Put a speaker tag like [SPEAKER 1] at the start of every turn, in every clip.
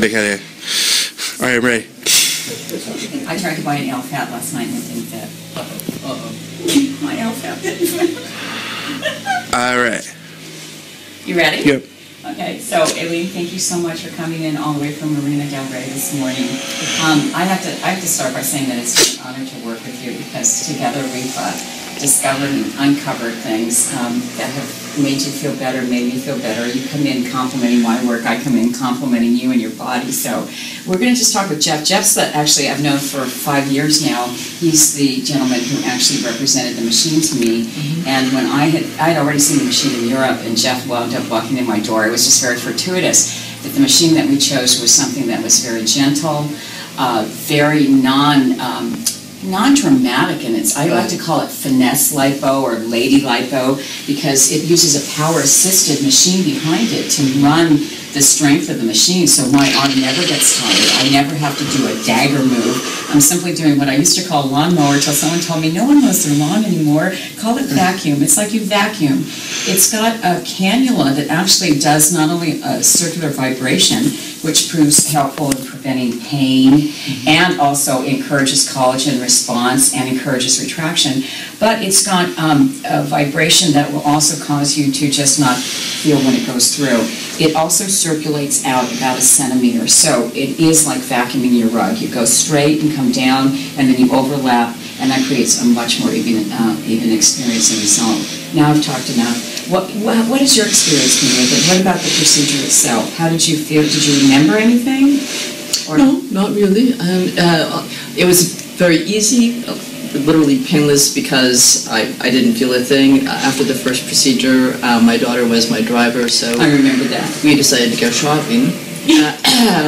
[SPEAKER 1] Okay. All right, I'm ready.
[SPEAKER 2] I tried to buy an N.I.L fat last night and it didn't fit. My N.I.L fat didn't fit.
[SPEAKER 1] All right.
[SPEAKER 2] You ready?
[SPEAKER 1] Yep.
[SPEAKER 2] Okay, so Aileen, thank you so much for coming in all the way from Marina Del Rey this morning. I have to start by saying that it's an honor to work with you because together we've discovered and uncovered things that have made you feel better, made me feel better. You come in complimenting my work, I come in complimenting you and your body. So we're going to just talk with Jeff. Jeff's actually I've known for 5 years now. He's the gentleman who actually represented the machine to me. And when I'd already seen the machine in Europe, and Jeff wound up walking in my door. It was just very fortuitous that the machine that we chose was something that was very gentle, very non-dramatic, and I like to call it finesse lipo or lady lipo because it uses a power-assisted machine behind it to run the strength of the machine, so my arm never gets tired. I never have to do a dagger move. I'm simply doing what I used to call lawnmower until someone told me no one mows their lawn anymore. Call it vacuum. It's like you vacuum. It's got a cannula that actually does not only circular vibration, which proves helpful in preventing pain and also encourages collagen response and encourages retraction, but it's got a vibration that will also cause you to just not feel when it goes through. It also circulates out about 1 centimeter, so it is like vacuuming your rug. You go straight and come down, and then you overlap, and that creates a much more even experience and result. Now I've talked enough. What is your experience been with it? What about the procedure itself? How did you feel? Did you remember anything? Or?
[SPEAKER 3] No, not really. It was very easy, literally painless because I didn't feel a thing. After the first procedure, my daughter was my driver, so
[SPEAKER 2] I remember that.
[SPEAKER 3] We decided to go shopping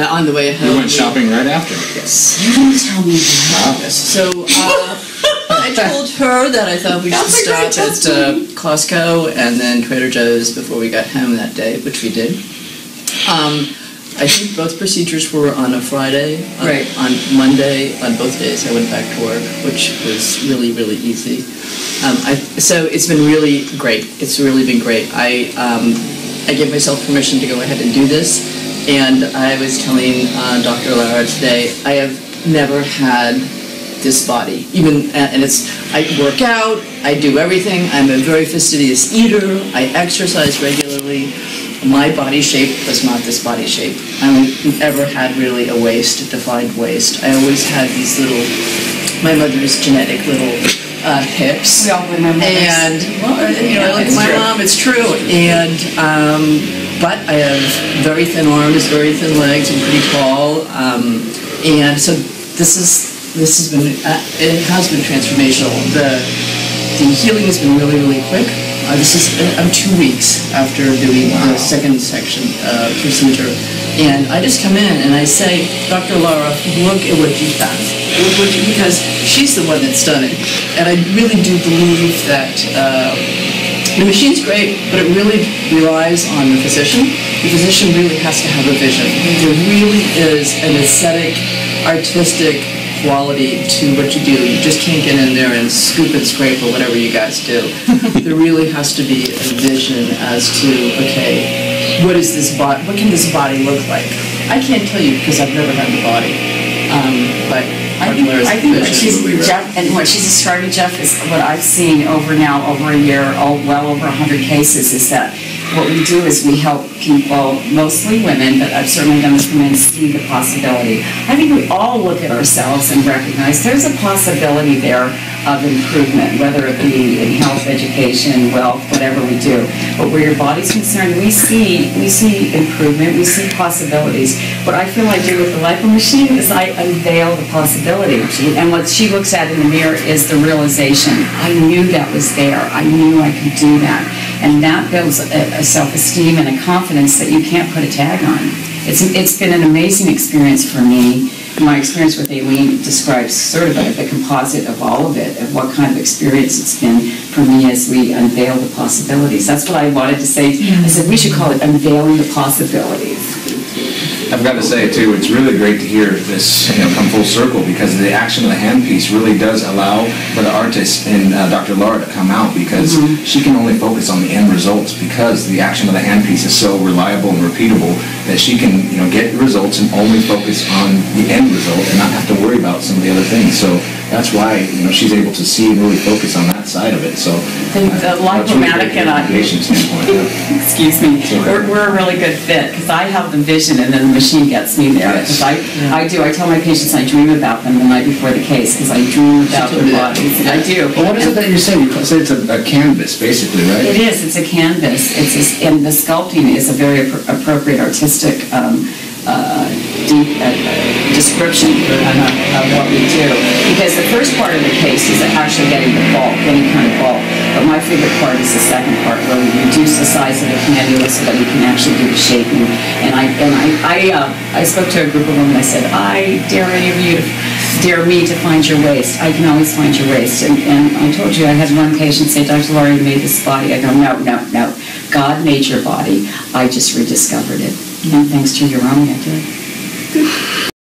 [SPEAKER 3] on the way home.
[SPEAKER 4] You went shopping right after?
[SPEAKER 3] Yes.
[SPEAKER 2] You didn't tell me that.
[SPEAKER 3] Wow. So I told her that I thought we should stop at Costco and then Trader Joe's before we got home that day, which we did. I think both procedures were on a Friday.
[SPEAKER 2] Right.
[SPEAKER 3] On Monday, on both days, I went back to work, which was really, really easy. So it's been really great. It's really been great. I gave myself permission to go ahead and do this, and I was telling Dr. Lara today, I have never had this body. Even and I work out, I do everything. I'm a very fastidious eater. I exercise regularly. My body shape was not this body shape. I don't ever had really a waist, a defined waist. I always had these little, my mother's genetic little hips.
[SPEAKER 2] We all remember
[SPEAKER 3] and like my mom, it's true. And but I have very thin arms, very thin legs. I'm pretty tall, and so this has been it has been transformational. The healing has been really, really quick. I'm 2 weeks after doing the second section procedure, and I just come in and I say, Dr. Lara, look at what you've done, because she's the one that's done it, and I really do believe that the machine's great, but it really relies on the physician. The physician really has to have a vision. There really is an aesthetic, artistic quality to what you do. You just can't get in there and scoop and scrape or whatever you guys do. There really has to be a vision as to, okay, what is this body? What can this body look like? I can't tell you because I've never had the body. But
[SPEAKER 2] I think what she's describing, Jeff, is what I've seen over a year, well over 100 cases, is that what we do is we help people, mostly women, but I've certainly done this for men, see the possibility. I think we all look at ourselves and recognize there's a possibility there of improvement, whether it be in health, education, wealth, whatever we do. But where your body's concerned, we see improvement, we see possibilities. What I feel I do with the lipo machine is I unveil the possibility. And what she looks at in the mirror is the realization. I knew that was there. I knew I could do that. And that builds a self-esteem and a confidence that you can't put a tag on. It's been an amazing experience for me. My experience with Aileen describes sort of a composite of all of it, of what kind of experience it's been for me as we unveil the possibilities. That's what I wanted to say. I said we should call it unveiling the possibilities.
[SPEAKER 4] I've got to say, too, it's really great to hear this come full circle, because the action of the handpiece really does allow for the artist and Dr. Lara to come out, because she can only focus on the end results, because the action of the handpiece is so reliable and repeatable that she can, get results and only focus on the end result and not have to worry about some of the other things. So that's why, she's able to see and really focus on that side of it. So
[SPEAKER 3] the Lipomatic and I, excuse me, we're a really good fit because I have the vision and then the machine gets me there.
[SPEAKER 4] Yes.
[SPEAKER 3] I tell my patients I dream about them the night before the case because I dream about their bodies. I do.
[SPEAKER 4] Well, what is it that you're saying? You say it's a canvas, basically, right?
[SPEAKER 3] It is. It's a canvas. And the sculpting is a very appropriate artistic description of what we do. Because the first part of the case is actually getting the bulk, any kind of bulk. But my favorite part is the second part, where we reduce the size of the cannula so that we can actually do the shaping. And I spoke to a group of women. I said, I dare any of you to dare me to find your waist. I can always find your waist. And I told you, I had one patient say, Dr. Lara, you made this body. I go, no. God made your body. I just rediscovered it. And thanks to Euromi, I did.